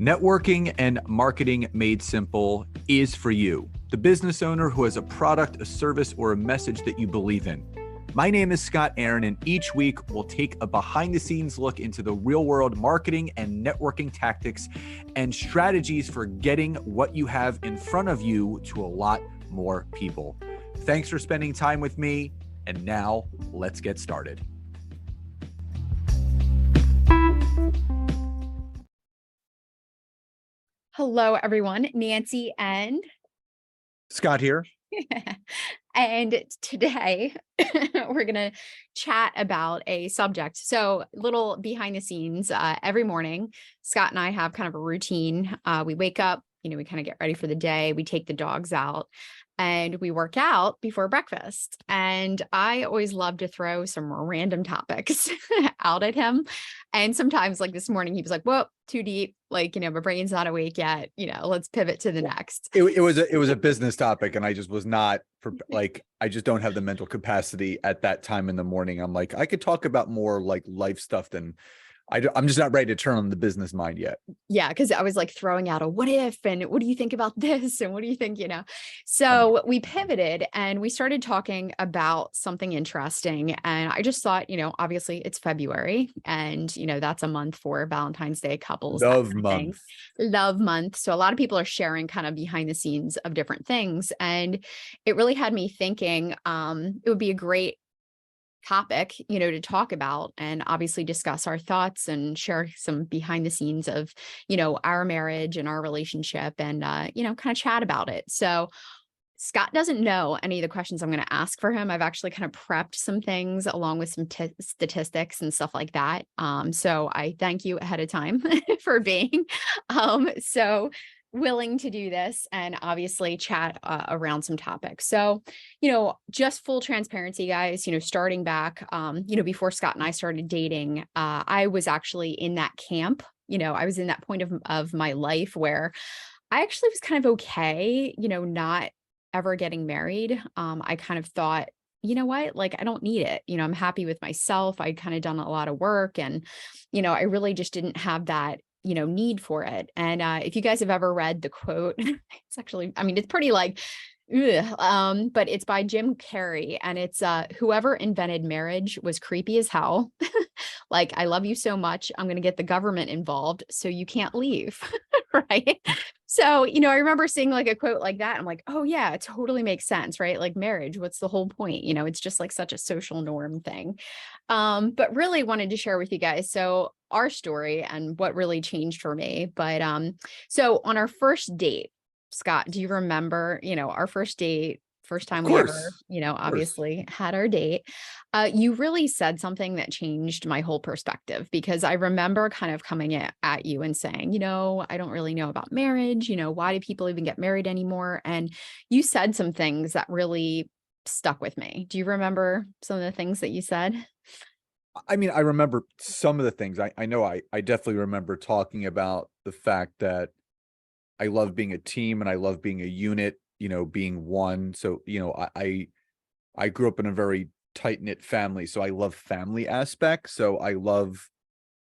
Networking and marketing made simple is for you, the business owner who has a product, a service, or a message that you believe in. My name is Scott Aaron, and each week we'll take a behind-the-scenes look into the real-world marketing and networking tactics and strategies for getting what you have in front of you to a lot more people. Thanks for spending time with me, and now let's get started. Hello, everyone. Nancy and Scott here. And today we're going to chat about a subject. So little behind the scenes, every morning, Scott and I have kind of a routine. We wake up, we kind of get ready for the day. We take the dogs out and we work out before breakfast. And I always love to throw some random topics out at him. And sometimes like this morning, he was like, whoa, too deep. Like, my brain's not awake yet. Let's pivot to the next. It was a business topic, and I just was not I just don't have the mental capacity at that time in the morning. I'm like, I could talk about more like life stuff than I'm just not ready to turn on the business mind yet. Yeah, because I was like throwing out a what if, and what do you think about this? And what do you think, So we pivoted and we started talking about something interesting. And I just thought, obviously it's February and, that's a month for Valentine's Day couples. Love month. Love month. So a lot of people are sharing kind of behind the scenes of different things. And it really had me thinking it would be a great topic, to talk about and obviously discuss our thoughts and share some behind the scenes of, our marriage and our relationship and, kind of chat about it. So Scott doesn't know any of the questions I'm going to ask for him. I've actually kind of prepped some things along with some statistics and stuff like that. So I thank you ahead of time for being so willing to do this and obviously chat around some topics. So, just full transparency, guys, starting back, before Scott and I started dating, I was actually in that camp. I was in that point of my life where I actually was kind of okay, not ever getting married. I kind of thought, you know what, like, I don't need it. I'm happy with myself. I'd kind of done a lot of work and, I really just didn't have that need for it. And if you guys have ever read the quote, it's actually, it's pretty like, but it's by Jim Carrey. And it's whoever invented marriage was creepy as hell. Like, I love you so much, I'm going to get the government involved so you can't leave. Right. So, I remember seeing like a quote like that. I'm like, oh yeah, it totally makes sense, right? Like marriage, what's the whole point? It's just like such a social norm thing. But really wanted to share with you guys. So our story and what really changed for me. But so on our first date, Scott, do you remember, our first date, first time we ever, obviously had our date, you really said something that changed my whole perspective, because I remember kind of coming at you and saying, I don't really know about marriage. Why do people even get married anymore? And you said some things that really stuck with me. Do you remember some of the things that you said? I remember some of the things. I know I definitely remember talking about the fact that I love being a team and I love being a unit, being one. So, I grew up in a very tight-knit family, so I love family aspects. So I love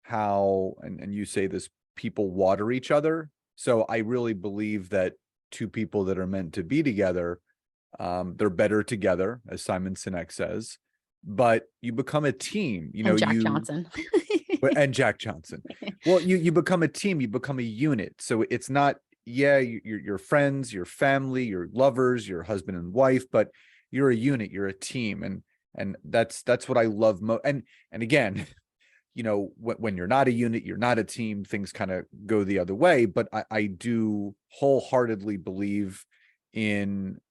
how, and you say this, people water each other. So I really believe that two people that are meant to be together, they're better together, as Simon Sinek says, but you become a team, And Jack Johnson. and Jack Johnson. Well, you become a team, you become a unit. So it's not, you're friends, your family, your lovers, your husband and wife, but you're a unit, you're a team. And that's what I love most. And again, when you're not a unit, you're not a team, things kind of go the other way. But I do wholeheartedly believe in,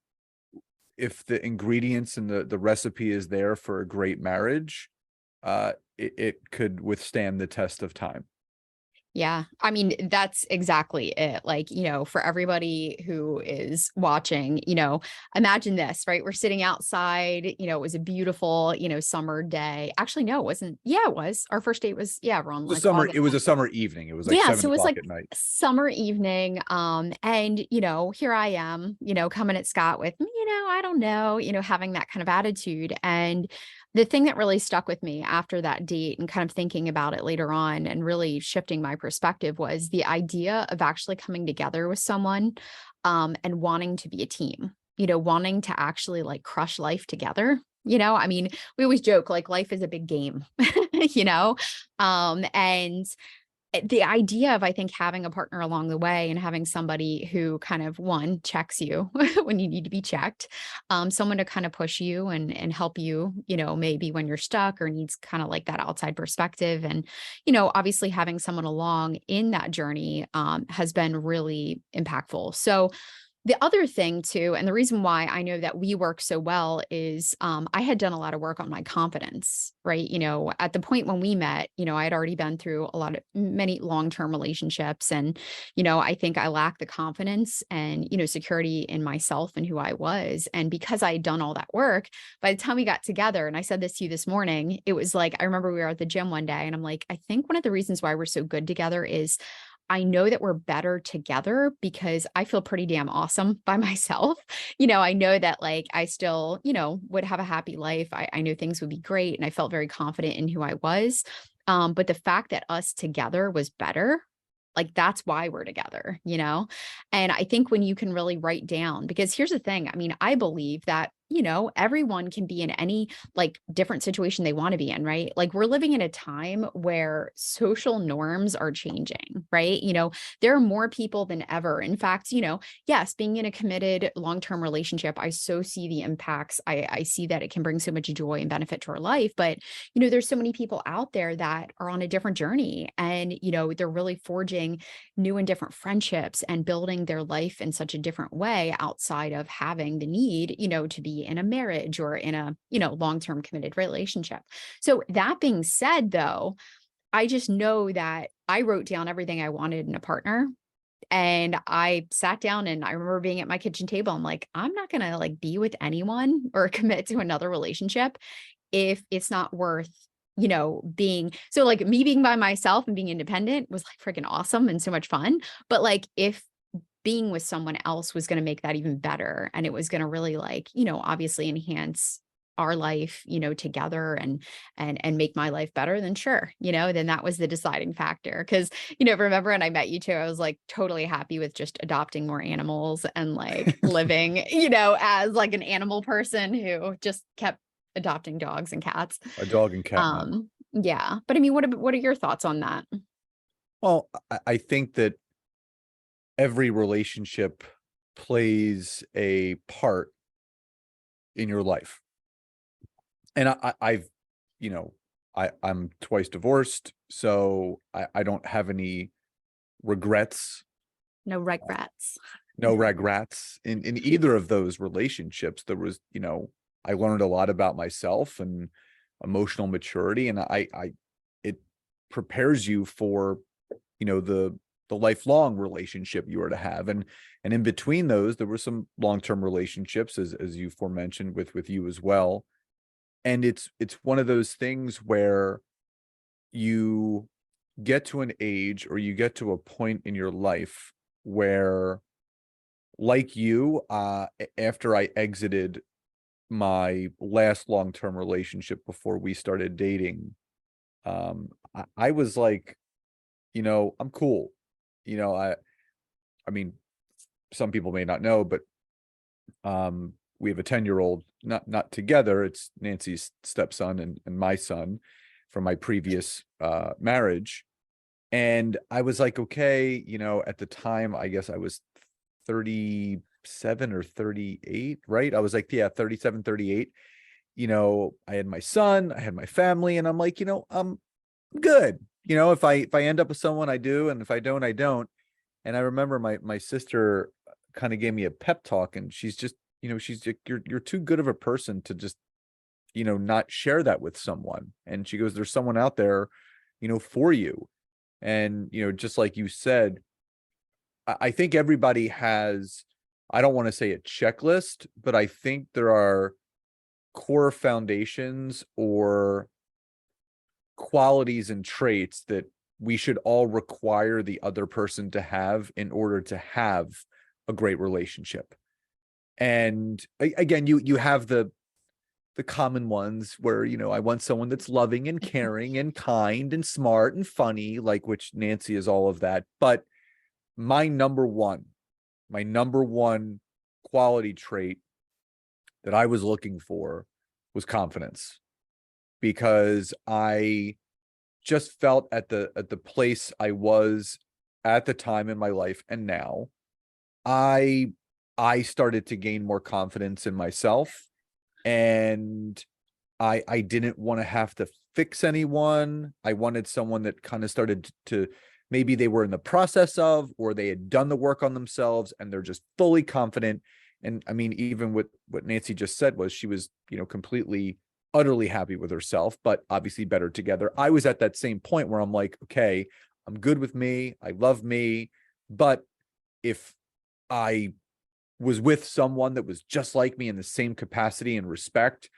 if the ingredients and the recipe is there for a great marriage, it could withstand the test of time. Yeah. That's exactly it. Like, for everybody who is watching, imagine this, right? We're sitting outside, it was a beautiful, summer day. Actually, no, it wasn't. Yeah, it was. Our first date was, around like summer. August. It was a summer evening. It was like 7 so it was o'clock like at night. summer evening. And, here I am, coming at Scott with, I don't know, having that kind of attitude. And The thing that really stuck with me after that date and kind of thinking about it later on and really shifting my perspective was the idea of actually coming together with someone, and wanting to be a team, wanting to actually like crush life together. I mean, we always joke like life is a big game, you know, and the idea of, I think, having a partner along the way and having somebody who kind of one checks you when you need to be checked, someone to kind of push you and help you, maybe when you're stuck or needs kind of like that outside perspective. And, obviously having someone along in that journey has been really impactful. So the other thing too, and the reason why I know that we work so well is I had done a lot of work on my confidence, right? At the point when we met, I had already been through many long-term relationships. And, I think I lacked the confidence and, security in myself and who I was. And because I had done all that work, by the time we got together, and I said this to you this morning, it was like, I remember we were at the gym one day and I'm like, I think one of the reasons why we're so good together is I know that we're better together because I feel pretty damn awesome by myself. I know that like I still, would have a happy life. I know things would be great. And I felt very confident in who I was. But the fact that us together was better, like that's why we're together. And I think when you can really write down, because here's the thing, I mean, I believe that, everyone can be in any like different situation they want to be in, right? Like we're living in a time where social norms are changing, right? There are more people than ever. In fact, yes, being in a committed long-term relationship, I so see the impacts. I see that it can bring so much joy and benefit to our life. But, there's so many people out there that are on a different journey and, they're really forging new and different friendships and building their life in such a different way outside of having the need, to be in a marriage or in a, long-term committed relationship. So that being said, though, I just know that I wrote down everything I wanted in a partner. And I sat down and I remember being at my kitchen table. I'm like, I'm not going to like be with anyone or commit to another relationship if it's not worth, being so like me being by myself and being independent was like freaking awesome and so much fun. But like if being with someone else was going to make that even better and it was going to really like, obviously enhance our life, together and make my life better, then sure, then that was the deciding factor. Cause, remember when I met you too, I was like totally happy with just adopting more animals and like living, as like an animal person who just kept adopting dogs and cats. A dog and cat mom. Yeah. But I mean, what are your thoughts on that? Well, I think that every relationship plays a part in your life. And I've, I'm twice divorced, so I don't have any regrets, No regrets. no regrets in either of those relationships. There was, I learned a lot about myself and emotional maturity, and it prepares you for, the lifelong relationship you are to have. And in between those, there were some long-term relationships, as you forementioned with you as well. And it's one of those things where you get to an age or you get to a point in your life where, like you, after I exited my last long-term relationship before we started dating, I was like, I'm cool. I mean, some people may not know, but we have a 10-year-old, not together. It's Nancy's stepson and my son from my previous marriage. And I was like, okay, at the time, I guess I was 37 or 38, right? I was like, yeah, 37, 38. I had my son, I had my family, and I'm like, I'm good. If I end up with someone, I do, and if I don't, I don't. And I remember my sister kind of gave me a pep talk, and she's just, she's like, you're too good of a person to just, not share that with someone. And she goes, there's someone out there, for you. And, just like you said, I think everybody has, I don't want to say a checklist, but I think there are core foundations or qualities and traits that we should all require the other person to have in order to have a great relationship. And again, you have the the common ones where, I want someone that's loving and caring and kind and smart and funny, like, which Nancy is all of that. But my number one quality trait that I was looking for was confidence, because I just felt at the place I was at the time in my life and now, I I started to gain more confidence in myself, and I didn't want to have to fix anyone. I wanted someone that kind of started to, maybe they were in the process of, or they had done the work on themselves and they're just fully confident. And I mean, even what Nancy just said was she was, completely, utterly happy with herself, but obviously better together. I was at that same point where I'm like, okay, I'm good with me. I love me. But if I was with someone that was just like me in the same capacity and respect,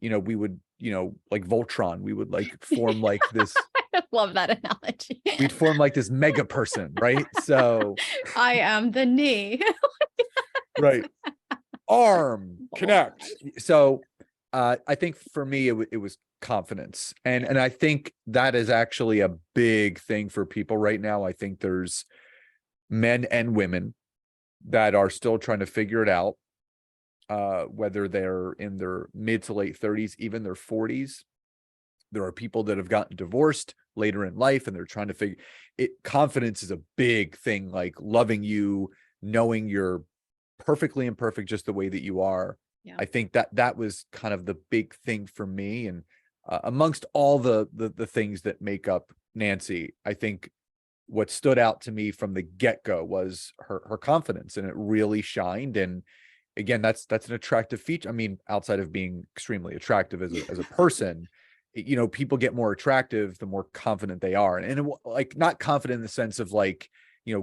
we would, like Voltron, we would like form like this, I love that analogy. we'd form like this mega person, right? So, I am the knee. right. Arm, connect. So, I think for me, it was confidence. And I think that is actually a big thing for people right now. I think there's men and women that are still trying to figure it out, whether they're in their mid to late 30s, even their 40s. There are people that have gotten divorced later in life and they're trying to figure it. Confidence is a big thing, like loving you, knowing you're perfectly imperfect just the way that you are. Yeah. I think that was kind of the big thing for me. And amongst all the things that make up Nancy, I think what stood out to me from the get-go was her confidence, and it really shined. And again, that's an attractive feature. I mean, outside of being extremely attractive as a person, people get more attractive the more confident they are. And like, not confident in the sense of like,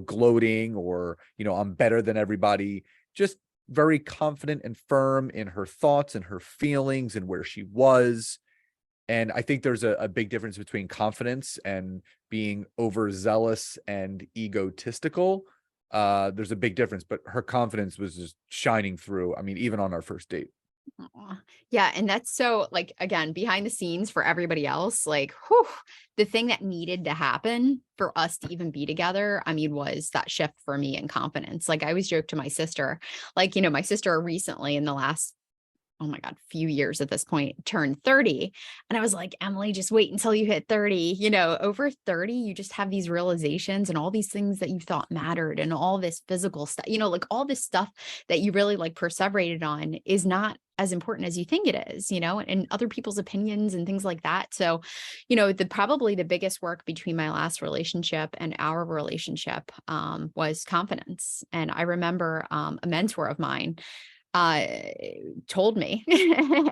gloating or, I'm better than everybody, just very confident and firm in her thoughts and her feelings and where she was. And I think there's a big difference between confidence and being overzealous and egotistical. There's a big difference, but her confidence was just shining through. I mean, even on our first date. Aw. Yeah. And that's so, like, again, behind the scenes for everybody else, like, whew, the thing that needed to happen for us to even be together, I mean, was that shift for me in confidence. Like, I always joke to my sister, like, my sister recently in the last, oh my God, few years at this point, turned 30. And I was like, Emily, just wait until you hit 30. Over 30, you just have these realizations and all these things that you thought mattered and all this physical stuff, like all this stuff that you really like perseverated on is not as important as you think it is, and other people's opinions and things like that. So, probably the biggest work between my last relationship and our relationship was confidence. And I remember a mentor of mine uh told me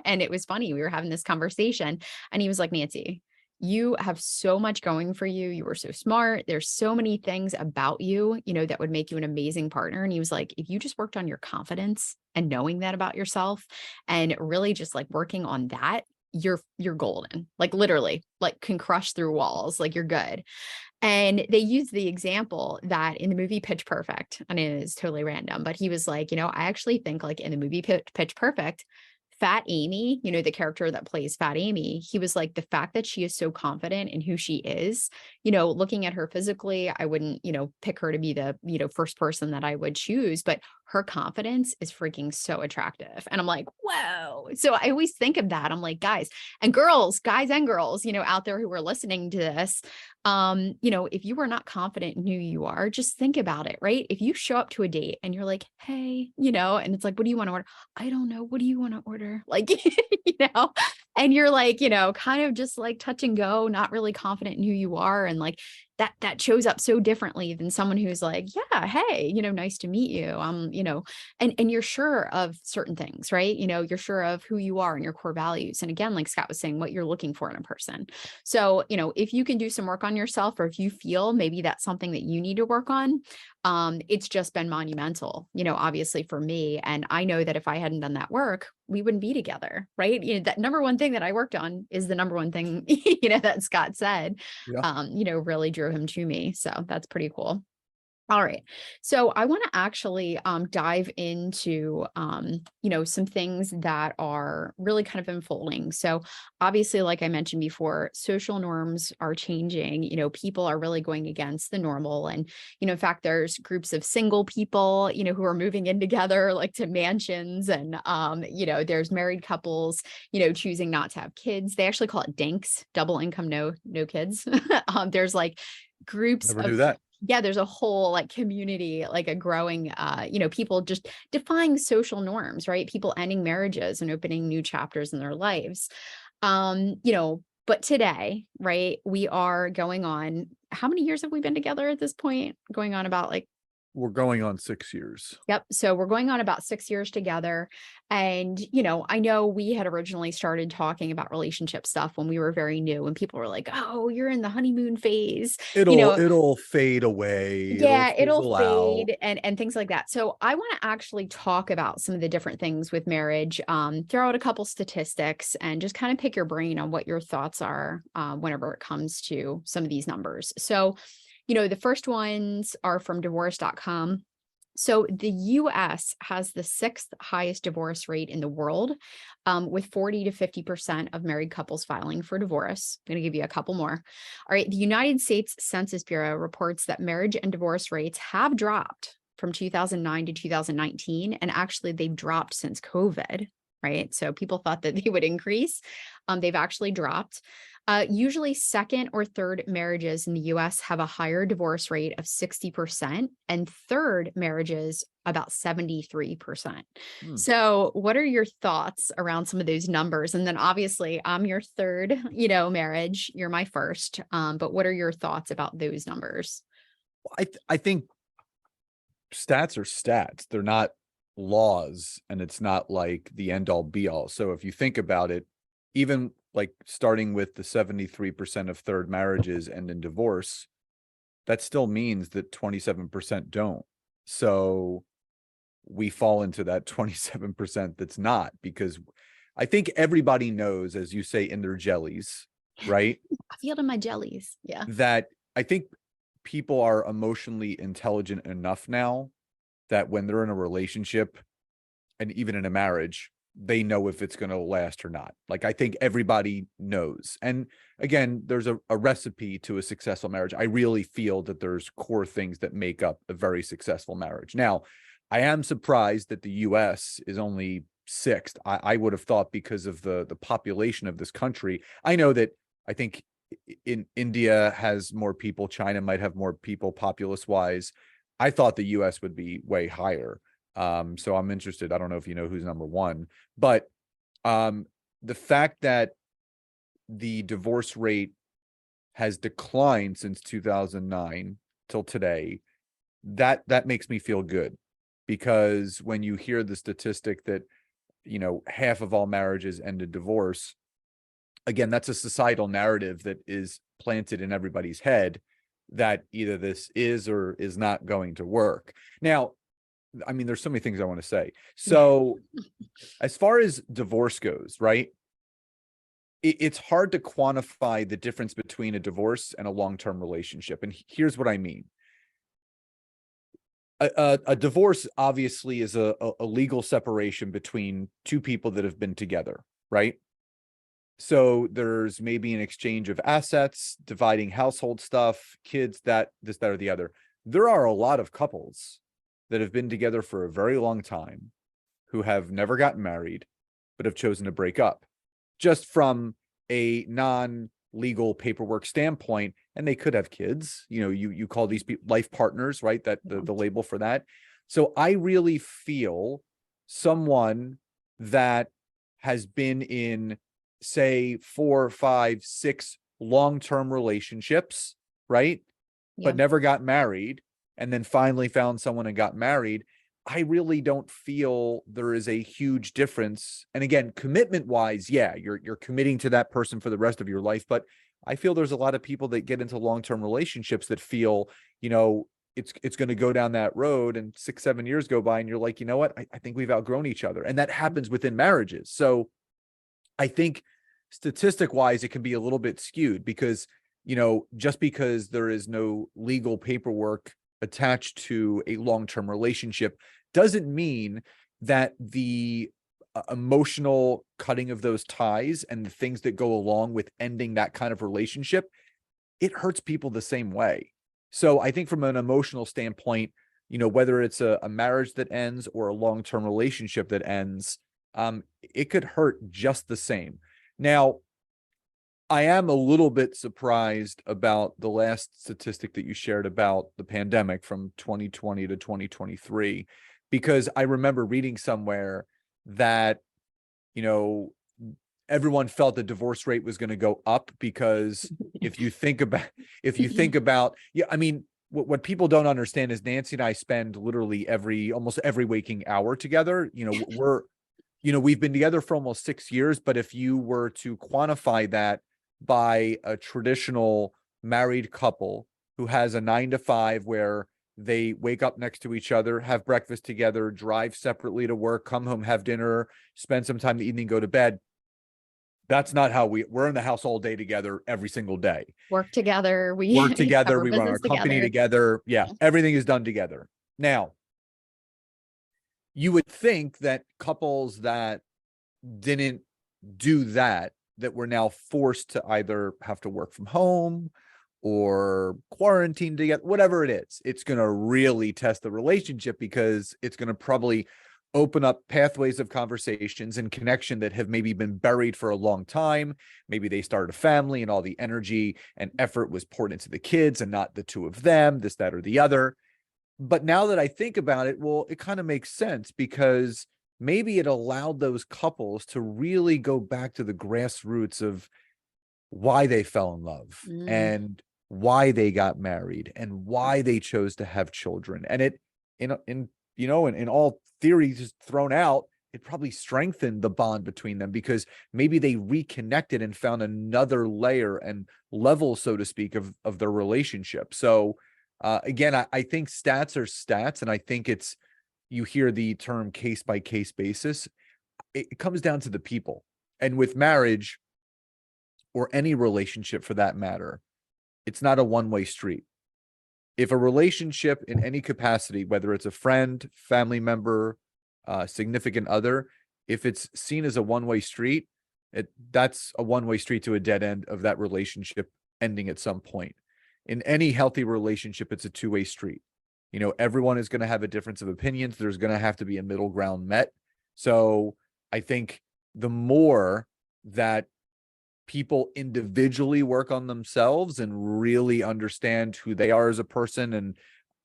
and it was funny, we were having this conversation and he was like, Nancy, you have so much going for you, you were so smart, there's so many things about you, that would make you an amazing partner. And he was like, if you just worked on your confidence and knowing that about yourself and really just like working on that, you're golden, like literally, like can crush through walls, like you're good. And they used the example that in the movie Pitch Perfect, and it is totally random, but he was like, I actually think like in the movie Pitch Perfect, Fat Amy, the character that plays Fat Amy, he was like, the fact that she is so confident in who she is, looking at her physically, I wouldn't, pick her to be the, first person that I would choose, but her confidence is freaking so attractive. And I'm like, whoa. So I always think of that. I'm like, guys and girls, out there who are listening to this, if you are not confident in who you are, just think about it, right? If you show up to a date and you're like, hey, and it's like, what do you want to order? I don't know. What do you want to order? Like, and you're like, kind of just like touch and go, not really confident in who you are. And like, that shows up so differently than someone who's like, yeah, hey, nice to meet you. And you're sure of certain things, right? You're sure of who you are and your core values. And again, like Scott was saying, what you're looking for in a person. So, if you can do some work on yourself, or if you feel maybe that's something that you need to work on, it's just been monumental, obviously for me. And I know that if I hadn't done that work, we wouldn't be together, right? That number one thing that I worked on is the number one thing, that Scott said, Yeah. really drew him to me. So that's pretty cool. All right. So I want to actually dive into some things that are really kind of unfolding. So obviously, like I mentioned before, social norms are changing. People are really going against the normal. And, in fact, there's groups of single people, who are moving in together, like to mansions. And there's married couples, choosing not to have kids. They actually call it DINKs, double income, no kids. There's like groups Never of knew that. yeah, there's a whole like community, like a growing, people just defying social norms, right? People ending marriages and opening new chapters in their lives. But today, right, we are going on, how many years have we been together at this point? Going on about like We're going on 6 years. Yep. So we're going on about 6 years together. And, I know we had originally started talking about relationship stuff when we were very new, and people were like, oh, you're in the honeymoon phase, you It'll know, it'll fade away. It'll yeah, it'll fizzle out. fade and things like that. So I want to actually talk about some of the different things with marriage, throw out a couple statistics and just kind of pick your brain on what your thoughts are whenever it comes to some of these numbers. So, the first ones are from divorce.com. So the US has the sixth highest divorce rate in the world, with 40 to 50% of married couples filing for divorce. I'm going to give you a couple more. All right. The United States Census Bureau reports that marriage and divorce rates have dropped from 2009 to 2019. And actually, they've dropped since COVID, right? So people thought that they would increase. They've actually dropped. Usually second or third marriages in the US have a higher divorce rate of 60%, and third marriages about 73%. Hmm. So what are your thoughts around some of those numbers? And then obviously I'm your third, marriage, you're my first. But what are your thoughts about those numbers? I think stats are stats. They're not laws, and it's not like the end all be all. So if you think about it, even like starting with the 73% of third marriages end in divorce, that still means that 27% don't. So we fall into that 27% that's not, because I think everybody knows, as you say, in their jellies, right? I feel it in my jellies. Yeah. That I think people are emotionally intelligent enough now that when they're in a relationship and even in a marriage, they know if it's going to last or not. Like, I think everybody knows. And again, there's a recipe to a successful marriage. I really feel that there's core things that make up a very successful marriage. Now, I am surprised that the US is only sixth. I would have thought, because of the population of this country. I know that I think in India has more people, China might have more people populace wise. I thought the US would be way higher. So I'm interested. I don't know if you know who's number one, but the fact that the divorce rate has declined since 2009 till today, that makes me feel good, because when you hear the statistic that, half of all marriages end in divorce, again, that's a societal narrative that is planted in everybody's head that either this is or is not going to work. Now, I mean, there's so many things I want to say. So as far as divorce goes, right, it's hard to quantify the difference between a divorce and a long-term relationship. And here's what I mean. A divorce obviously is a legal separation between two people that have been together, right? So there's maybe an exchange of assets, dividing household stuff, kids, that, this, that, or the other. There are a lot of couples that have been together for a very long time who have never gotten married, but have chosen to break up just from a non-legal paperwork standpoint. And they could have kids, you call these people life partners, right? That the label for that. So I really feel someone that has been in, say, 4, 5, 6 long-term relationships, right? Yeah. But never got married, and then finally found someone and got married. I really don't feel there is a huge difference. And again, commitment wise, yeah, you're committing to that person for the rest of your life. But I feel there's a lot of people that get into long-term relationships that feel, it's going to go down that road, and 6, 7 years go by and you're like, you know what? I think we've outgrown each other. And that happens within marriages. So I think statistic wise, it can be a little bit skewed because, just because there is no legal paperwork attached to a long-term relationship doesn't mean that the emotional cutting of those ties and the things that go along with ending that kind of relationship, it hurts people the same way. So I think from an emotional standpoint, whether it's a marriage that ends or a long-term relationship that ends, it could hurt just the same. Now, I am a little bit surprised about the last statistic that you shared about the pandemic from 2020 to 2023, because I remember reading somewhere that, everyone felt the divorce rate was going to go up because if you think about, yeah, I mean, what people don't understand is Nancy and I spend literally almost every waking hour together. We've been together for almost 6 years, but if you were to quantify that by a traditional married couple who has a 9 to 5 where they wake up next to each other, have breakfast together, drive separately to work, come home, have dinner, spend some time in the evening, go to bed. That's not how we're in the house all day together every single day. Work together. We Work have together. our We run our business company together. together. Yeah, everything is done together. Now, you would think that couples that didn't do that were now forced to either have to work from home or quarantine together, whatever it is, it's going to really test the relationship, because it's going to probably open up pathways of conversations and connection that have maybe been buried for a long time. Maybe they started a family and all the energy and effort was poured into the kids and not the two of them, this, that, or the other. But now that I think about it, well, it kind of makes sense, because maybe it allowed those couples to really go back to the grassroots of why they fell in love and why they got married and why they chose to have children. And it, in all theories thrown out, it probably strengthened the bond between them, because maybe they reconnected and found another layer and level, so to speak, of their relationship. So again, I think stats are stats, and I think you hear the term case by case basis. It comes down to the people. And with marriage, or any relationship for that matter, it's not a one-way street. If a relationship in any capacity, whether it's a friend, family member, significant other, if it's seen as a one-way street, that's a one-way street to a dead end of that relationship ending at some point. In any healthy relationship, it's a two-way street. Everyone is going to have a difference of opinions. There's going to have to be a middle ground met. So I think the more that people individually work on themselves and really understand who they are as a person, and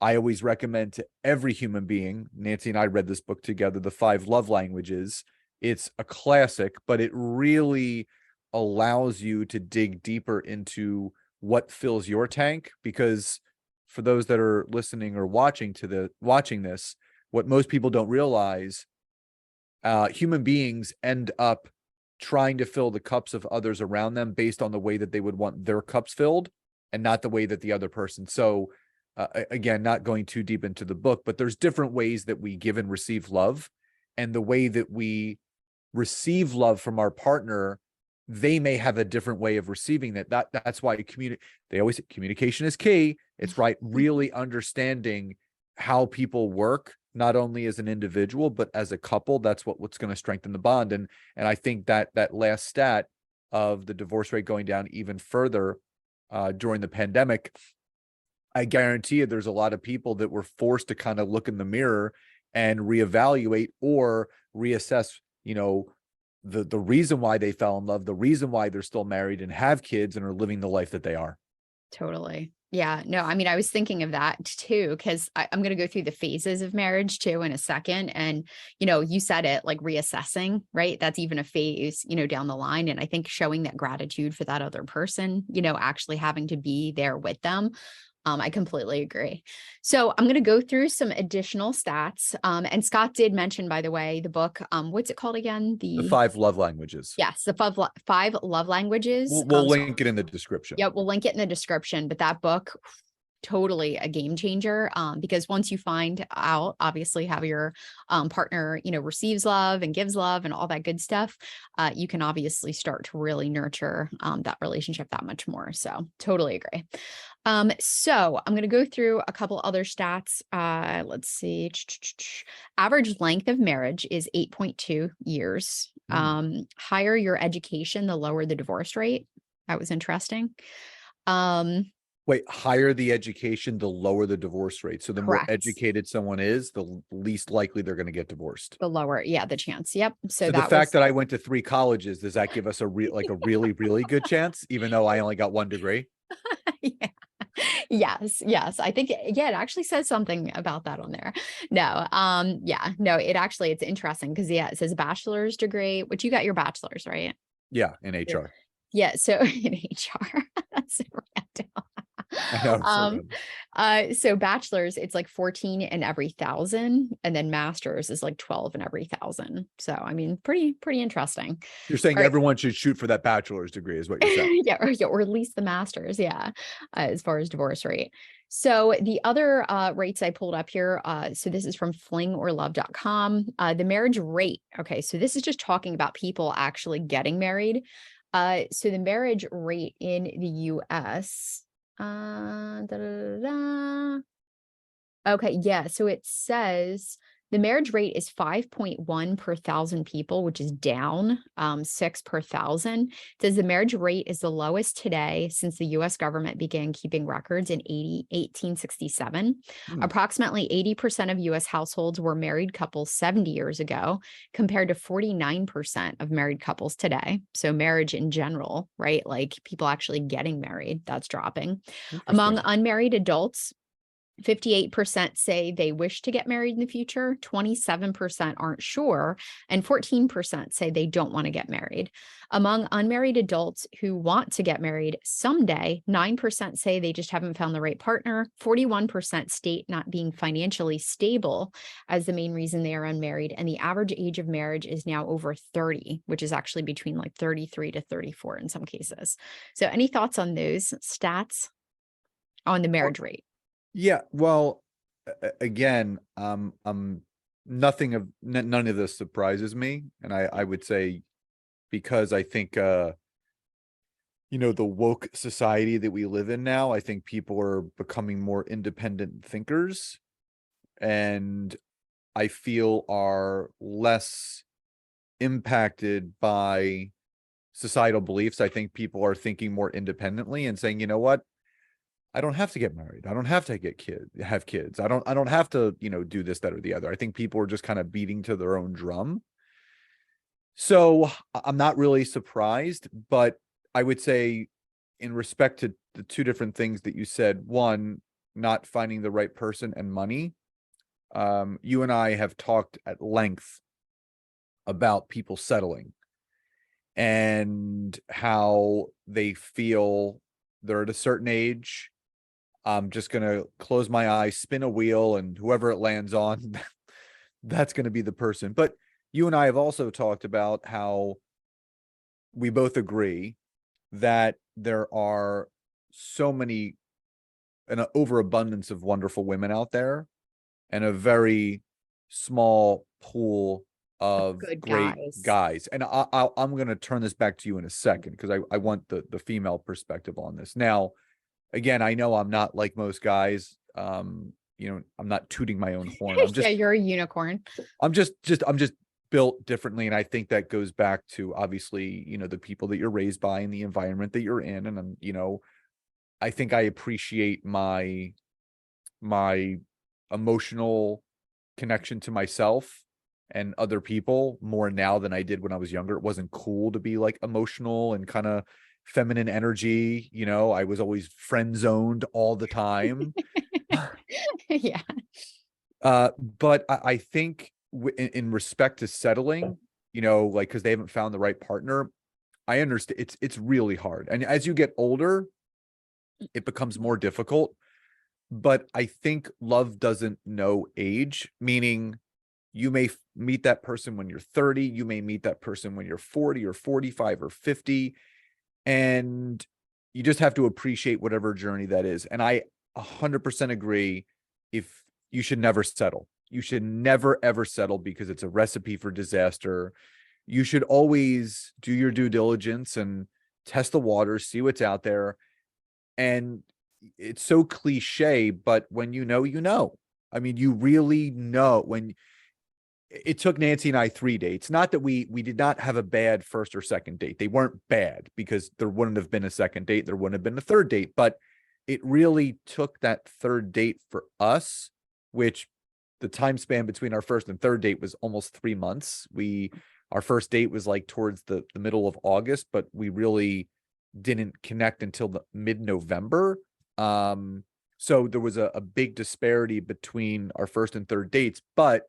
I always recommend to every human being, Nancy and I read this book together, The 5 Love Languages. It's a classic, but it really allows you to dig deeper into what fills your tank, because for those that are listening or watching this, what most people don't realize, human beings end up trying to fill the cups of others around them based on the way that they would want their cups filled, and not the way that the other person. So again, not going too deep into the book, but there's different ways that we give and receive love, and the way that we receive love from our partner, they may have a different way of receiving that. That's why they always say communication is key. It's right. Really understanding how people work, not only as an individual, but as a couple. That's what's going to strengthen the bond. And I think that last stat of the divorce rate going down even further during the pandemic, I guarantee you there's a lot of people that were forced to kind of look in the mirror and reevaluate or reassess, the reason why they fell in love, the reason why they're still married and have kids and are living the life that they are. Totally. Yeah. No, I mean, I was thinking of that too, because I'm going to go through the phases of marriage too in a second. And, you said it, like reassessing, right? That's even a phase, down the line. And I think showing that gratitude for that other person, actually having to be there with them. I completely agree. So I'm going to go through some additional stats. And Scott did mention, by the way, the book, what's it called again? The 5 Love Languages. Yes. The 5 love languages. We'll link it in the description. Yep. We'll link it in the description, but that book, totally a game changer, because once you find out, obviously, how your partner, receives love and gives love and all that good stuff, you can obviously start to really nurture that relationship that much more. So totally agree. So I'm going to go through a couple other stats. Let's see. Average length of marriage is 8.2 years. Higher your education, the lower the divorce rate. That was interesting. Wait, higher the education, the lower the divorce rate. So the more Correct. educated someone is, the least likely they're going to get divorced. The lower, yeah, the chance. Yep. So the that fact that I went to 3 colleges, does that give us a really, really good chance, even though I only got 1 degree? Yeah. Yes. I think, yeah, it actually says something about that on there. No, yeah, no, it's interesting because, yeah, it says bachelor's degree, which you got your bachelor's, right? Yeah, in HR. Yeah. So in HR, that's so random. I know. So bachelor's, it's like 14 in every 1,000, and then master's is like 12 in every 1,000. So, I mean, pretty interesting. You're saying All right. everyone should shoot for that bachelor's degree is what you're saying. Yeah, or at least the master's. Yeah. As far as divorce rate. So the other rates I pulled up here, so this is from flingorlove.com. The marriage rate. Okay. So this is just talking about people actually getting married. So the marriage rate in the US. Okay, yeah. So it says the marriage rate is 5.1 per 1,000 people, which is down 6 per 1,000. It says the marriage rate is the lowest today since the US government began keeping records in 1867. Approximately 80% of US households were married couples 70 years ago, compared to 49% of married couples today. So marriage in general, right? Like people actually getting married, that's dropping. Among unmarried adults, 58% say they wish to get married in the future, 27% aren't sure, and 14% say they don't want to get married. Among unmarried adults who want to get married someday, 9% say they just haven't found the right partner. 41% state not being financially stable as the main reason they are unmarried. And the average age of marriage is now over 30, which is actually between like 33 to 34 in some cases. So any thoughts on those stats on the marriage rate? Yeah, well, again, none of this surprises me, and I would say, because I think the woke society that we live in now, I think people are becoming more independent thinkers, and I feel are less impacted by societal beliefs. I think people are thinking more independently and saying, you know what? I don't have to get married. I don't have to have kids. I don't have to, do this, that, or the other. I think people are just kind of beating to their own drum. So I'm not really surprised, but I would say, in respect to the 2 different things that you said, one, not finding the right person, and money. You and I have talked at length about people settling and how they feel they're at a certain age. I'm just going to close my eyes, spin a wheel, and whoever it lands on, that's going to be the person. But you and I have also talked about how we both agree that there are so many, an overabundance of wonderful women out there, and a very small pool of Good great guys. And I'm going to turn this back to you in a second, because I want the female perspective on this. Now, again, I know I'm not like most guys. I'm not tooting my own horn. Yeah, you're a unicorn. I'm just built differently. And I think that goes back to, obviously, the people that you're raised by and the environment that you're in. And I think I appreciate my emotional connection to myself and other people more now than I did when I was younger. It wasn't cool to be like emotional and kind of feminine energy. I was always friend zoned all the time. Yeah. But I think in respect to settling, like, because they haven't found the right partner, I understand it's really hard. And as you get older, it becomes more difficult. But I think love doesn't know age, meaning you may meet that person when you're 30, you may meet that person when you're 40 or 45 or 50. And you just have to appreciate whatever journey that is. And I 100% agree. If you should never settle, you should never ever settle, because it's a recipe for disaster. You should always do your due diligence and test the waters, see what's out there. And it's so cliche, but when you know, you know. I mean, you really know. When it took Nancy and I 3 dates, not that we did not have a bad first or second date. They weren't bad, because there wouldn't have been a second date, there wouldn't have been a third date, but it really took that third date for us, which the time span between our first and third date was almost 3 months. Our first date was like towards the middle of August, but we really didn't connect until the mid-November. So there was a big disparity between our first and third dates, but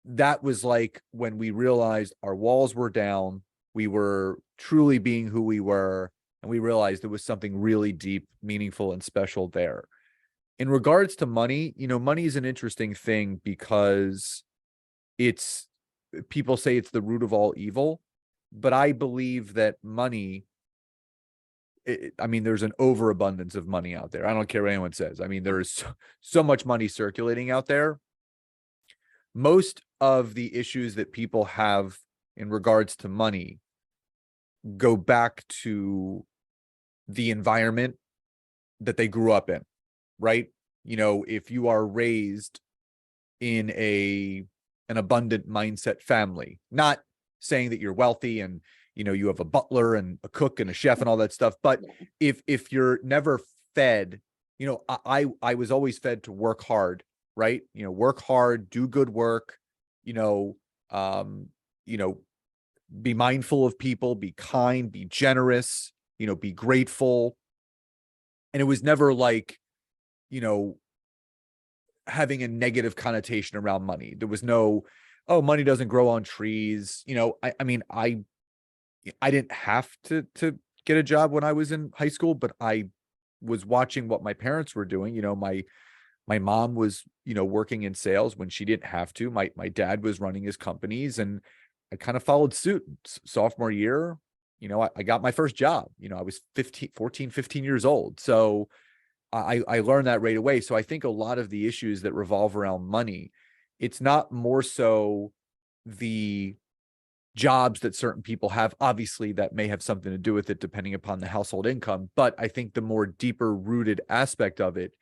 that was like when we realized our walls were down, we were truly being who we were, and we realized there was something really deep, meaningful, and special there. In regards to money, money is an interesting thing, because it's people say it's the root of all evil, but I believe that money, I mean, there's an overabundance of money out there. I don't care what anyone says. I mean, there is so much money circulating out there. Most of the issues that people have in regards to money go back to the environment that they grew up in, right? If you are raised in an abundant mindset family, not saying that you're wealthy and you have a butler and a cook and a chef and all that stuff, but if you're never fed, I was always fed to work hard, right? Work hard, do good work, um, be mindful of people, be kind, be generous, be grateful. And it was never like, having a negative connotation around money. There was no, oh, money doesn't grow on trees. I mean, I didn't have to get a job when I was in high school, but I was watching what my parents were doing. My mom was, working in sales when she didn't have to. My dad was running his companies, and I kind of followed suit. Sophomore year, I got my first job. I was 15 years old. So I learned that right away. So I think a lot of the issues that revolve around money, it's not more so the jobs that certain people have. Obviously, that may have something to do with it depending upon the household income. But I think the more deeper rooted aspect of it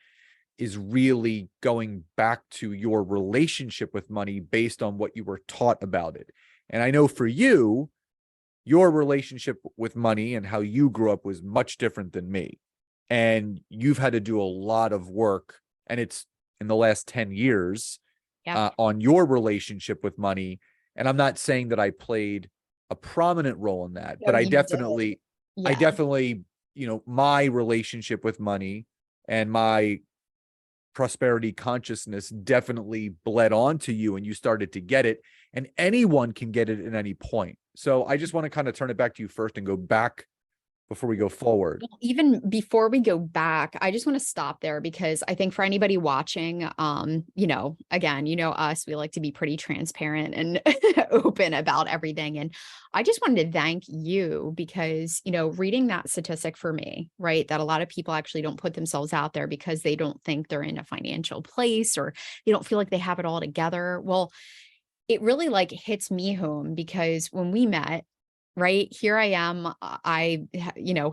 is really going back to your relationship with money based on what you were taught about it. And I know for you, your relationship with money and how you grew up was much different than me. And you've had to do a lot of work, and it's in the last 10 years on your relationship with money. And I'm not saying that I played a prominent role in that, but I definitely, my relationship with money and my prosperity consciousness definitely bled onto you, and you started to get it, and anyone can get it at any point. So I just want to kind of turn it back to you first and go back before we go forward. Well, even before we go back, I just want to stop there, because I think for anybody watching, again, us, we like to be pretty transparent and open about everything. And I just wanted to thank you, because, reading that statistic for me, right, that a lot of people actually don't put themselves out there because they don't think they're in a financial place, or they don't feel like they have it all together. Well, it really hits me home, because when we met, right here, I am,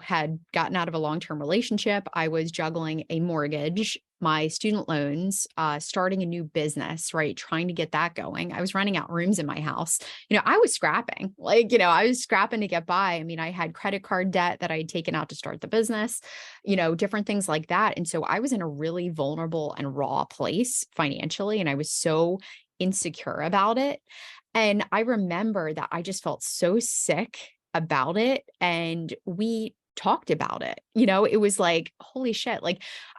had gotten out of a long-term relationship. I was juggling a mortgage, my student loans, starting a new business, right? Trying to get that going. I was renting out rooms in my house. I was scrapping, I was scrapping to get by. I mean, I had credit card debt that I had taken out to start the business, different things like that. And so I was in a really vulnerable and raw place financially, and I was so insecure about it. And I remember that I just felt so sick about it. And we talked about it. It was like, holy shit.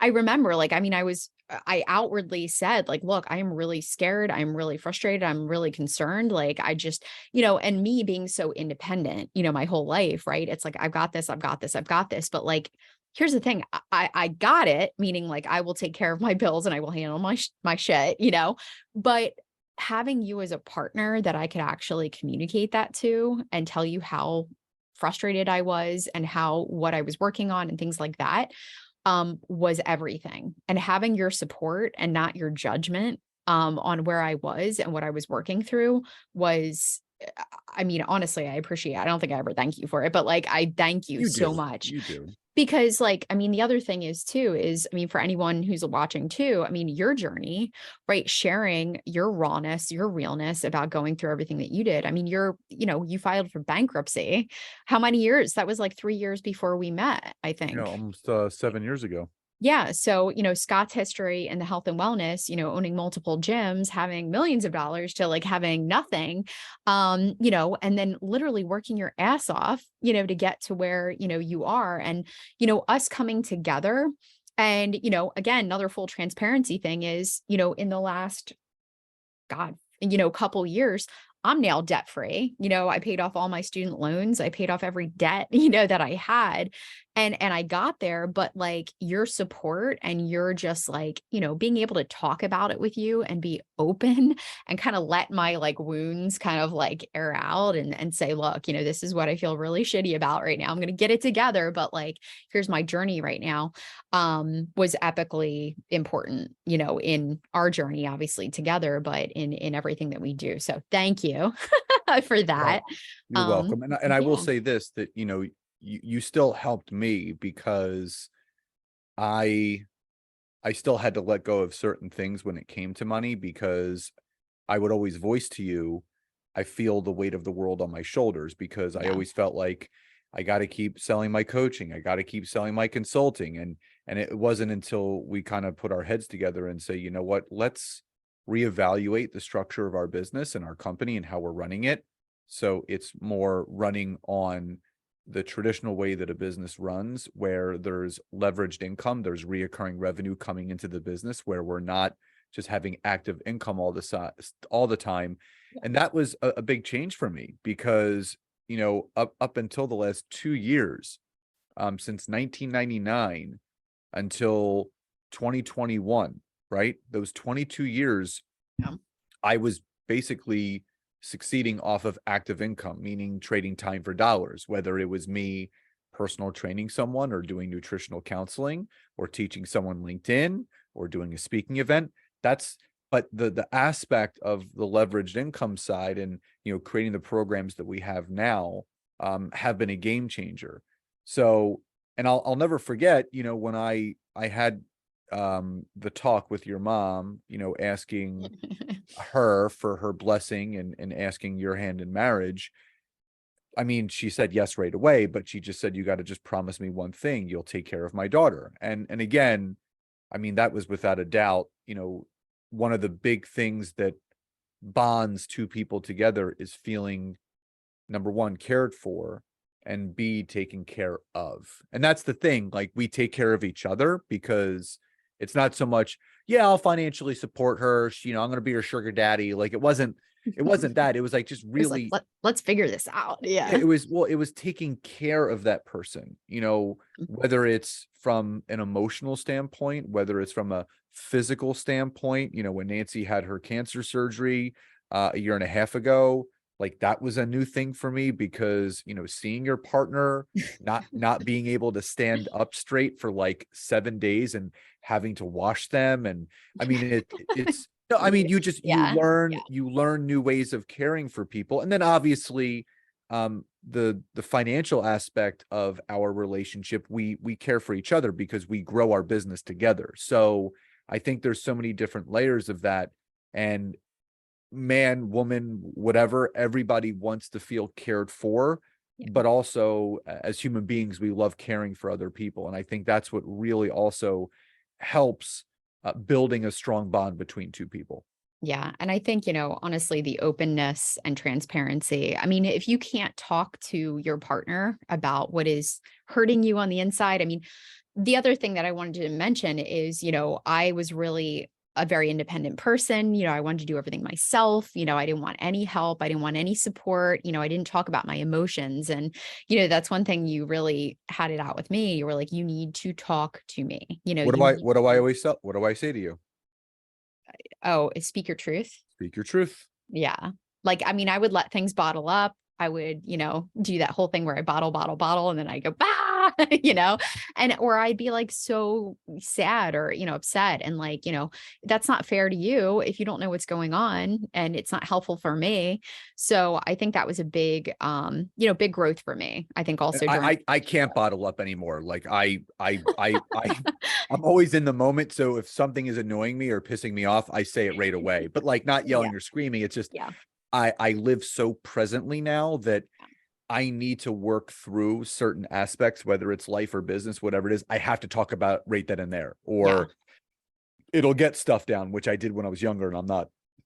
I remember, I outwardly said, look, I am really scared. I'm really frustrated. I'm really concerned. I just, and me being so independent, my whole life, right? It's like, I've got this, I've got this, I've got this. But here's the thing. I got it, meaning I will take care of my bills and I will handle my shit, but having you as a partner that I could actually communicate that to and tell you how frustrated I was and what I was working on and things like that was everything. And having your support and not your judgment on where I was and what I was working through was, I mean, honestly, I appreciate it. I don't think I ever thank you for it, but like, I thank you You so do. much. You do. Because like, I mean, the other thing is too, is, I mean, for anyone who's watching too, I mean, your journey, right? Sharing your rawness, your realness about going through everything that you did. I mean, you filed for bankruptcy. How many years? That was like 3 years before we met, I Yeah, think. almost 7 years ago. Yeah. So, Scott's history in the health and wellness, owning multiple gyms, having millions of dollars to like having nothing, and then literally working your ass off, to get to where, you are. And, us coming together. And, again, another full transparency thing is, in the last, God, couple years, I'm now debt free. I paid off all my student loans. I paid off every debt, that I had. And I got there, but like your support and you're just like, being able to talk about it with you and be open and kind of let my like wounds kind of like air out and say, look, this is what I feel really shitty about right now. I'm going to get it together, but like, here's my journey right now, was epically important, in our journey, obviously together, but in everything that we do. So thank you for that. Well, you're welcome. And I will Yeah. say this, that, you still helped me because I I still had to let go of certain things when it came to money, because I would always voice to you, I feel the weight of the world on my shoulders, because I Yeah. always felt like I got to keep selling my coaching. I got to keep selling my consulting. And it wasn't until we kind of put our heads together and say, you know what, let's reevaluate the structure of our business and our company and how we're running it. So it's more running on the traditional way that a business runs, where there's leveraged income, there's reoccurring revenue coming into the business, where we're not just having active income all the time. And that was a big change for me, because, up until the last 2 years, since 1999 until 2021, right? Those 22 years, Yeah. I was basically succeeding off of active income, meaning trading time for dollars, whether it was me personal training someone, or doing nutritional counseling, or teaching someone LinkedIn, or doing a speaking event. That's But the aspect of the leveraged income side, and creating the programs that we have now, have been a game changer. So, and I'll never forget, when I had the talk with your mom, asking her for her blessing, and asking your hand in marriage. I mean, she said yes right away, but she just said, you got to just promise me one thing: you'll take care of my daughter. And again, I mean, that was without a doubt, one of the big things that bonds two people together is feeling, number one, cared for, and B, taken care of. And that's the thing, like, we take care of each other, because it's not so much, yeah, I'll financially support her, I'm going to be her sugar daddy. Like, it wasn't that. It was like, just It's like, really, let's figure this out. yeah, Yeah. it was taking care of that person, whether it's from an emotional standpoint, whether it's from a physical standpoint. When Nancy had her cancer surgery a year and a half ago, like, that was a new thing for me, because, seeing your partner not being able to stand up straight for like 7 days, and having to wash them. And I mean, it's no, I mean, you Yeah. learn new ways of caring for people. And then obviously, the financial aspect of our relationship, we care for each other, because we grow our business together. So I think there's so many different layers of that. And man, woman, whatever, everybody wants to feel cared for, Yeah. but also, as human beings, we love caring for other people. And I think that's what really also helps building a strong bond between two people. Yeah. And I think, honestly, the openness and transparency. I mean, if you can't talk to your partner about what is hurting you on the inside, I mean, the other thing that I wanted to mention is, I was really a very independent person. I wanted to do everything myself. I didn't want any help. I didn't want any support. I didn't talk about my emotions. And, that's one thing you really had it out with me. You were like, you need to talk to me. What You do I need what do I to, always what do I say to you? speak your truth. Speak your truth. Yeah. Like, I mean, I would let things bottle up. I would, do that whole thing where I bottle, bottle, bottle, and then I go, bah. you know, and, or I'd be like so sad or, upset. And like, that's not fair to you if you don't know what's going on, and it's not helpful for me. So I think that was a big, big growth for me. I think And also during. I can't bottle up anymore. Like I'm always in the moment. So if something is annoying me or pissing me off, I say it right away. But like not Yeah. yelling or screaming. It's just Yeah. I live so presently now that I need to work through certain aspects, whether it's life or business, whatever it is. I have to talk about right then and there, Yeah. or it'll get stuff down, which I did when I was younger, and I'm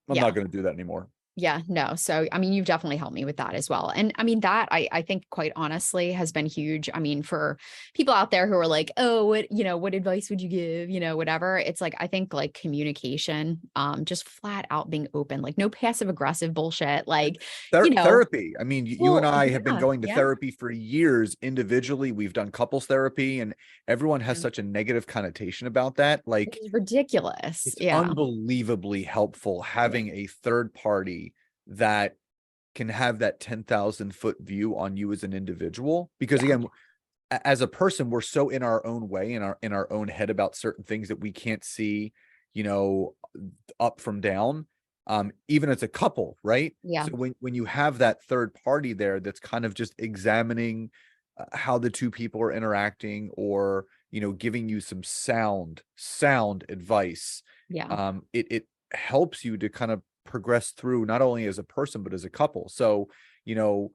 Yeah. not going to do that anymore. Yeah, no. So, I mean, you've definitely helped me with that as well. And I mean, that I think quite honestly has been huge. I mean, for people out there who are like, oh, what advice would you give? Whatever. It's like, I think like communication, just flat out being open, like no passive aggressive bullshit. Like, Therapy. I mean, you and well, I have been yeah, going to yeah, therapy for years individually. We've done couples therapy, and everyone has yeah. such a negative connotation about that. Which Like, is ridiculous. it's Yeah. unbelievably helpful Yeah. having a third party that can have that 10,000-foot view on you as an individual. Because Yeah. again, as a person, we're so in our own way, in our own head about certain things that we can't see, you know, up from down. Even as a couple, right? Yeah. So when you have that third party there that's kind of just examining how the two people are interacting, or giving you some sound advice, Yeah. it helps you to kind of progress through, not only as a person but as a couple. So you know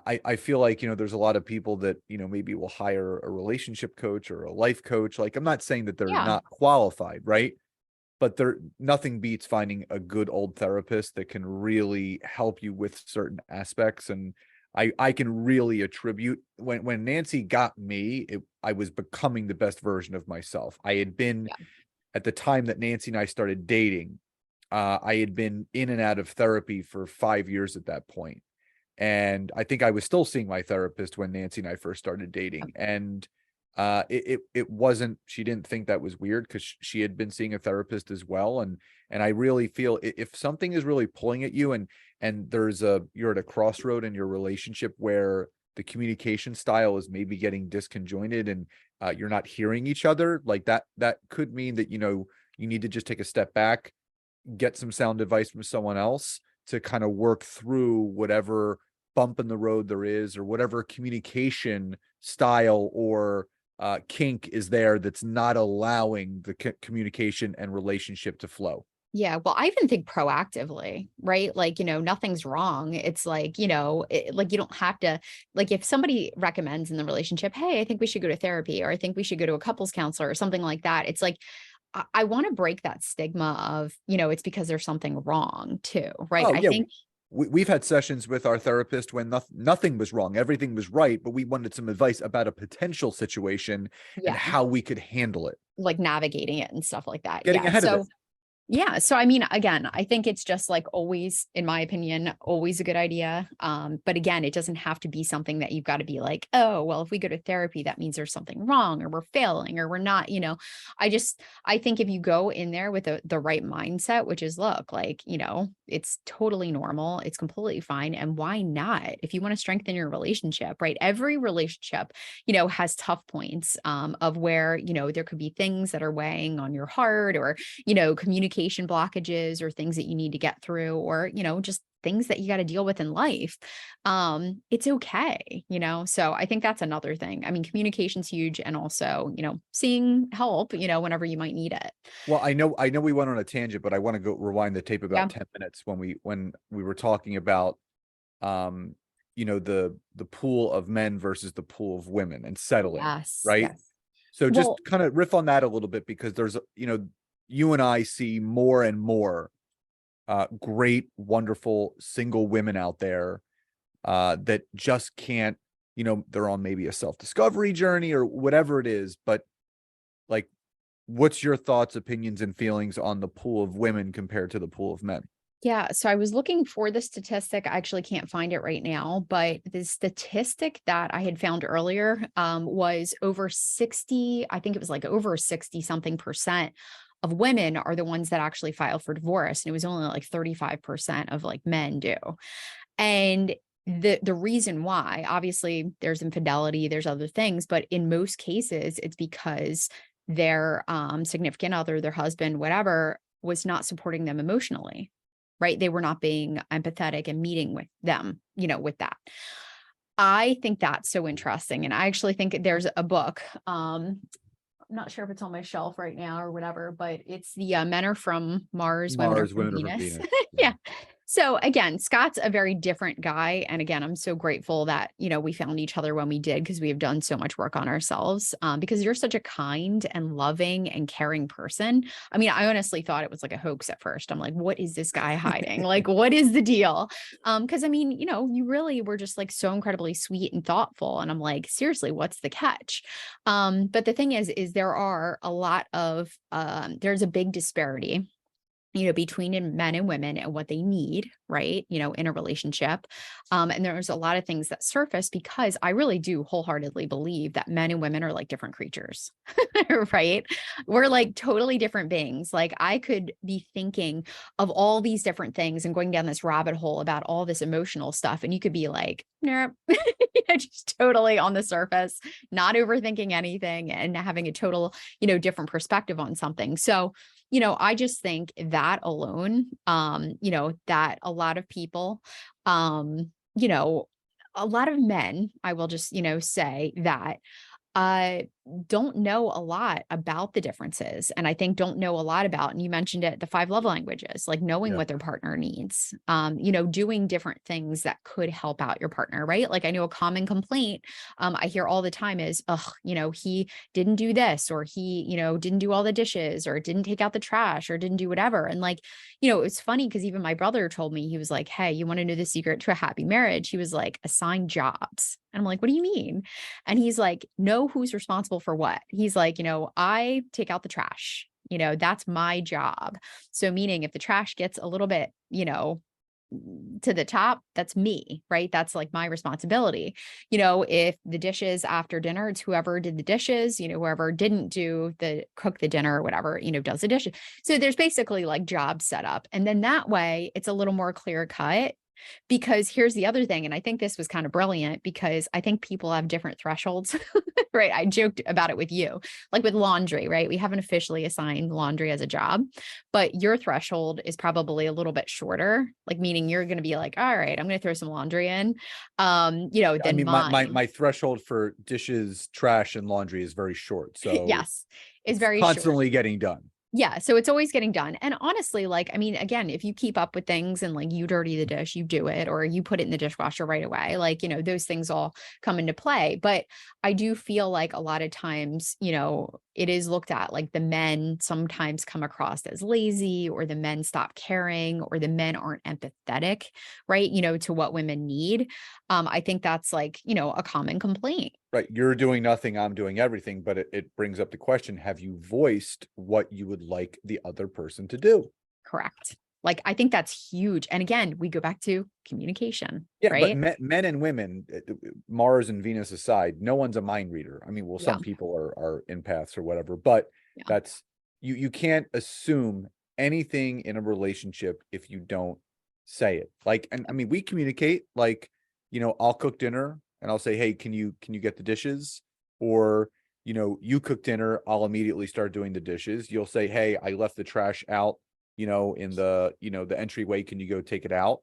I feel like, there's a lot of people that, maybe will hire a relationship coach or a life coach. Like, I'm not saying that they're Yeah. not qualified, right? But nothing beats finding a good old therapist that can really help you with certain aspects. And I can really attribute, when Nancy got me, I was becoming the best version of myself. I had been, Yeah. at the time that Nancy and I started dating, I had been in and out of therapy for 5 years at that point. And I think I was still seeing my therapist when Nancy and I first started dating. And it wasn't, she didn't think that was weird, because she had been seeing a therapist as well. And I really feel, if something is really pulling at you, and you're at a crossroad in your relationship where the communication style is maybe getting disconjointed, and you're not hearing each other, like that could mean that, you need to just take a step back, get some sound advice from someone else to kind of work through whatever bump in the road there is, or whatever communication style or kink is there that's not allowing the communication and relationship to flow. Yeah, well, I even think proactively, right? Like, nothing's wrong. It's like, like you don't have to, like if somebody recommends in the relationship, hey, I think we should go to therapy, or I think we should go to a couples counselor or something like that. It's like, I want to break that stigma of, it's because there's something wrong too, right? Oh I yeah, think, we've had sessions with our therapist when nothing was wrong, everything was right, but we wanted some advice about a potential situation and yeah, how we could handle it, like navigating it and stuff like that. getting Yeah. ahead of it. So, yeah. So, I mean, again, I think it's just like always, in my opinion, always a good idea. But again, it doesn't have to be something that you've got to be like, oh, well, if we go to therapy, that means there's something wrong, or we're failing, or we're not, I think if you go in there with the right mindset, which is, look, like, it's totally normal. It's completely fine. And why not? If you want to strengthen your relationship, right? Every relationship, has tough points, of where, there could be things that are weighing on your heart, or, communication blockages, or things that you need to get through, or, just things that you got to deal with in life. It's okay, so I think that's another thing. I mean, communication's huge, and also, seeing help, whenever you might need it. Well, I know we went on a tangent, but I want to go rewind the tape Yeah. about 10 minutes when we were talking about um the pool of men versus the pool of women and settling, Yes. right? Yes. So just Well, kind of riff on that a little bit, because there's, you and I see more and more great, wonderful single women out there that just can't, they're on maybe a self-discovery journey or whatever it is, but like, what's your thoughts, opinions, and feelings on the pool of women compared to the pool of men? yeah. So I was looking for the statistic. I actually can't find it right now, but the statistic that I had found earlier, was over 60, I think it was like over 60 something percent of women are the ones that actually file for divorce. And it was only like 35% of like men do. And the reason why, obviously there's infidelity, there's other things, but in most cases it's because their significant other, their husband, whatever, was not supporting them emotionally, right? They were not being empathetic and meeting with them, with that. I think that's so interesting. And I actually think there's a book. I'm not sure if it's on my shelf right now or whatever, but it's the Men Are From Mars, Women Are Mars, From women are from Venus. Venus. Yeah. So again, Scott's a very different guy. And again, I'm so grateful that, we found each other when we did, because we have done so much work on ourselves. Because you're such a kind and loving and caring person. I mean, I honestly thought it was like a hoax at first. I'm like, what is this guy hiding? Like, what is the deal? Because I mean, you really were just like so incredibly sweet and thoughtful. And I'm like, seriously, what's the catch? But the thing is there are a lot of there's a big disparity, between men and women and what they need, right? In a relationship. And there's a lot of things that surface because I really do wholeheartedly believe that men and women are like different creatures, right? We're like totally different beings. Like I could be thinking of all these different things and going down this rabbit hole about all this emotional stuff. And you could be like, nope, just totally on the surface, not overthinking anything and having a total, different perspective on something. So, I just think that alone, that a lot of people, you know, a lot of men, I will just, say that uh, don't know a lot about the differences. And I think don't know a lot about, and you mentioned it, the 5 love languages, like knowing Yeah. what their partner needs, doing different things that could help out your partner, right? Like I know a common complaint I hear all the time is, oh, he didn't do this, or he, didn't do all the dishes, or didn't take out the trash, or didn't do whatever. And like, it's funny because even my brother told me, he was like, hey, you want to know the secret to a happy marriage? He was like, assign jobs. And I'm like, what do you mean? And he's like, know who's responsible for what. He's like, I take out the trash, that's my job. So meaning if the trash gets a little bit, to the top, that's me, right? That's like my responsibility. If the dishes after dinner, it's whoever did the dishes, whoever didn't cook the dinner or whatever, does the dishes. So there's basically like jobs set up. And then that way it's a little more clear cut. Because here's the other thing, and I think this was kind of brilliant because I think people have different thresholds, right? I joked about it with you, like with laundry, right? We haven't officially assigned laundry as a job, but your threshold is probably a little bit shorter, like meaning you're going to be like, all right, I'm going to throw some laundry in, I than mean, my mine. threshold for dishes, trash, and laundry is very short. So Yes, is it's very short. constantly getting done. Yeah, so it's always getting done. And honestly, like, I mean, again, if you keep up with things and like you dirty the dish, you do it, or you put it in the dishwasher right away, like, those things all come into play. But I do feel like a lot of times, it is looked at like the men sometimes come across as lazy, or the men stop caring, or the men aren't empathetic, right? To what women need. I think that's like, a common complaint. Right. You're doing nothing, I'm doing everything, but it brings up the question, have you voiced what you would like the other person to do? Correct. Like, I think that's huge. And again, we go back to communication, Yeah, but right? men and women, Mars and Venus aside, no one's a mind reader. I mean, well, Yeah. some people are empaths or whatever, but Yeah. that's you can't assume anything in a relationship if you don't say it. Like, and I mean, we communicate like, I'll cook dinner and I'll say, hey, can you get the dishes? Or, you cook dinner, I'll immediately start doing the dishes. You'll say, hey, I left the trash out, in the entryway. Can you go take it out?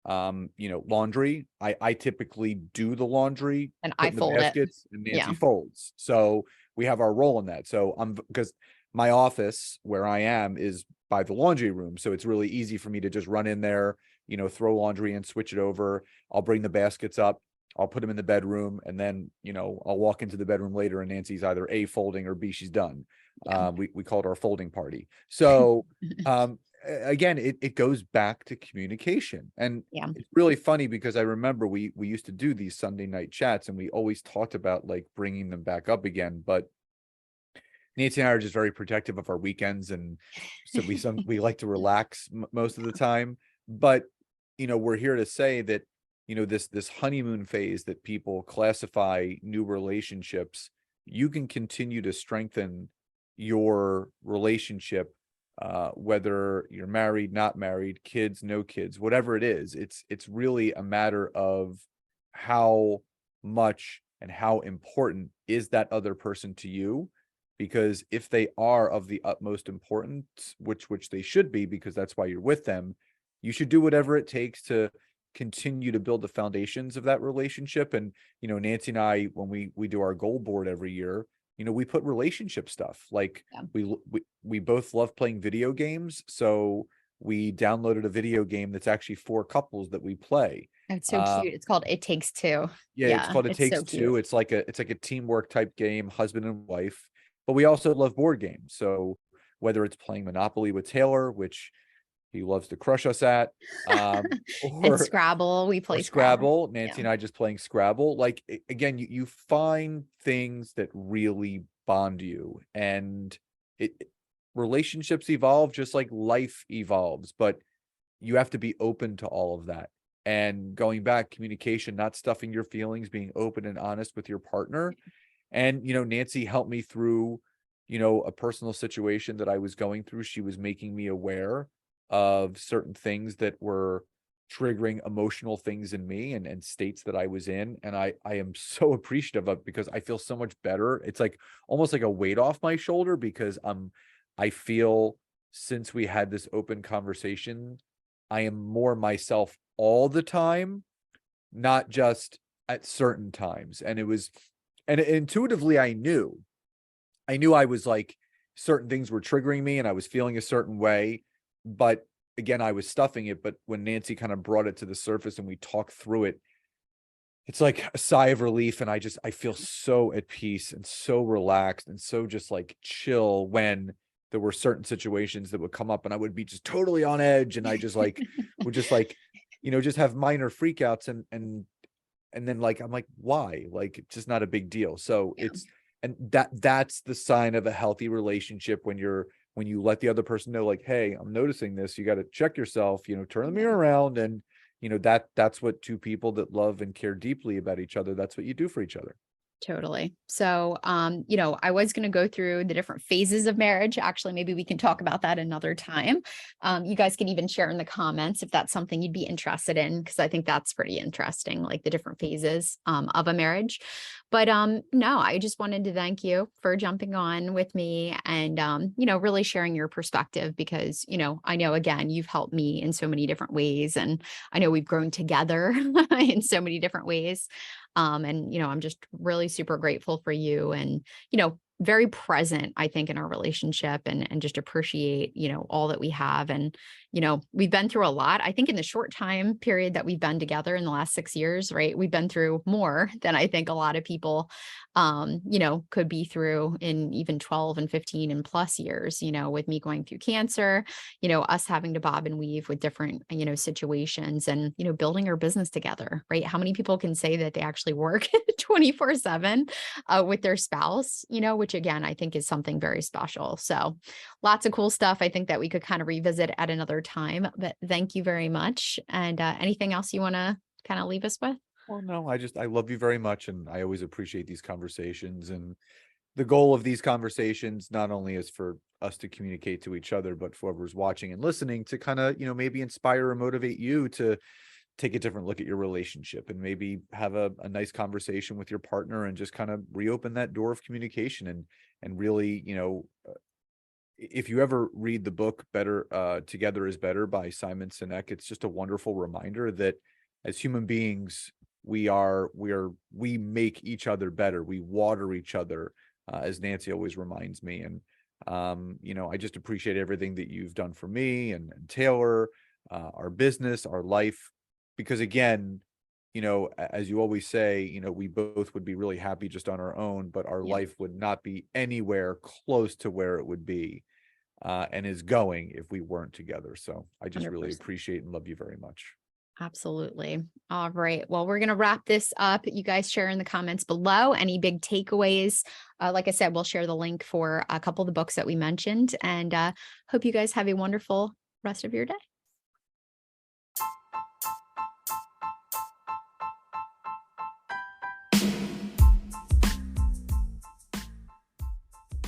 Laundry, I typically do the laundry, And put I in the fold it. baskets, and Nancy Yeah. folds. So we have our role in that. So because my office where I am is by the laundry room. So it's really easy for me to just run in there, throw laundry and switch it over. I'll bring the baskets up. I'll put them in the bedroom, and then, I'll walk into the bedroom later and Nancy's either A, folding, or B, she's done. Yeah. We call it our folding party. So, again, it goes back to communication. And Yeah. it's really funny because I remember we used to do these Sunday night chats, and we always talked about like bringing them back up again. But Nancy and I are just very protective of our weekends, and so we like to relax most of the time. But we're here to say that this honeymoon phase that people classify new relationships, you can continue to strengthen your relationship whether you're married, not married, kids, no kids, whatever it is, it's really a matter of how much and how important is that other person to you. Because if they are of the utmost importance, which they should be, because that's why you're with them, you should do whatever it takes to continue to build the foundations of that relationship. And Nancy and I, when we do our goal board every year, we put relationship stuff like Yeah. we both love playing video games, so we downloaded a video game that's actually for couples that we play. It's so cute. It's called It Takes Two. Yeah, it's Yeah, called It it's Takes so cute. Two. It's like a teamwork type game, husband and wife. But we also love board games. So whether it's playing Monopoly with Taylor, which he loves to crush us at, And or Scrabble, we or play Scrabble. Scrabble. Nancy Yeah, and I just playing Scrabble. Like again, you find things that really bond you, and it relationships evolve just like life evolves, but you have to be open to all of that. And going back, communication, not stuffing your feelings, being open and honest with your partner. And Nancy helped me through a personal situation that I was going through. She was making me aware of certain things that were triggering emotional things in me, and states that I was in. And I am so appreciative of, because I feel so much better. It's like almost like a weight off my shoulder, because I feel, since we had this open conversation, I am more myself all the time, not just at certain times. And it was, and intuitively I knew I was like, certain things were triggering me and I was feeling a certain way, but again, I was stuffing it. But when Nancy kind of brought it to the surface and we talked through it, it's like a sigh of relief. And I feel so at peace and so relaxed and so just like chill when there were certain situations that would come up and I would be just totally on edge. And I just like, would just like, just have minor freakouts, and then like, I'm like, why? Like, it's just not a big deal. So yeah, and that's the sign of a healthy relationship, when you let the other person know, like, hey, I'm noticing this, you got to check yourself, turn the yeah. mirror around. And that's what two people that love and care deeply about each other, that's what you do for each other. Totally. So, I was going to go through the different phases of marriage. Actually, maybe we can talk about that another time. You guys can even share in the comments if that's something you'd be interested in, because I think that's pretty interesting, like the different phases of a marriage. But no, I just wanted to thank you for jumping on with me and, really sharing your perspective, because, I know, again, you've helped me in so many different ways. And I know we've grown together in so many different ways. And, I'm just really super grateful for you and, very present, I think, in our relationship, and just appreciate, all that we have. And, we've been through a lot. I think in the short time period that we've been together in the last 6 years, right? We've been through more than I think a lot of people, could be through in even 12 and 15 and plus years, with me going through cancer, us having to bob and weave with different, situations, and, building our business together, right? How many people can say that they actually work 24/7 with their spouse, which again, I think is something very special. So lots of cool stuff. I think that we could kind of revisit at another time, but thank you very much. And anything else you want to kind of leave us with? Well, no, I love you very much, and I always appreciate these conversations. And the goal of these conversations not only is for us to communicate to each other, but for whoever's watching and listening to kind of, maybe inspire or motivate you to take a different look at your relationship, and maybe have a nice conversation with your partner, and just kind of reopen that door of communication. And really, if you ever read the book Better Together is Better by Simon Sinek, it's just a wonderful reminder that as human beings, we make each other better. We water each other, as Nancy always reminds me. And I just appreciate everything that you've done for me and Taylor, our business, our life. Because again, as you always say, we both would be really happy just on our own, but our Yeah, life would not be anywhere close to where it would be, and is going, if we weren't together. So I just really 100%. appreciate and love you very much. Absolutely. All right. Well, we're going to wrap this up. You guys share in the comments below any big takeaways. Like I said, we'll share the link for a couple of the books that we mentioned, and hope you guys have a wonderful rest of your day.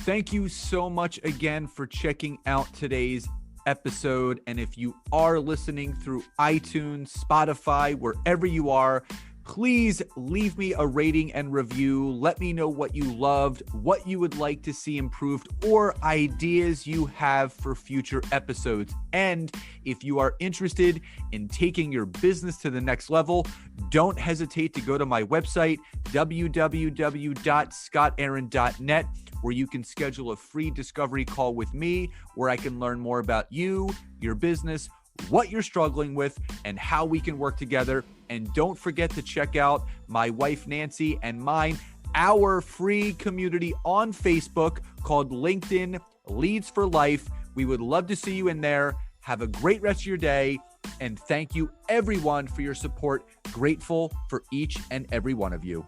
thank you so much again for checking out today's episode. And if you are listening through iTunes, Spotify, wherever you are, please leave me a rating and review. Let me know what you loved, what you would like to see improved, or ideas you have for future episodes. And if you are interested in taking your business to the next level, don't hesitate to go to my website, www.scottaaron.net, where you can schedule a free discovery call with me, where I can learn more about you, your business, what you're struggling with, and how we can work together. And don't forget to check out my wife, Nancy, and mine, our free community on Facebook called LinkedIn Leads for Life. We would love to see you in there. Have a great rest of your day. And thank you everyone for your support. Grateful for each and every one of you.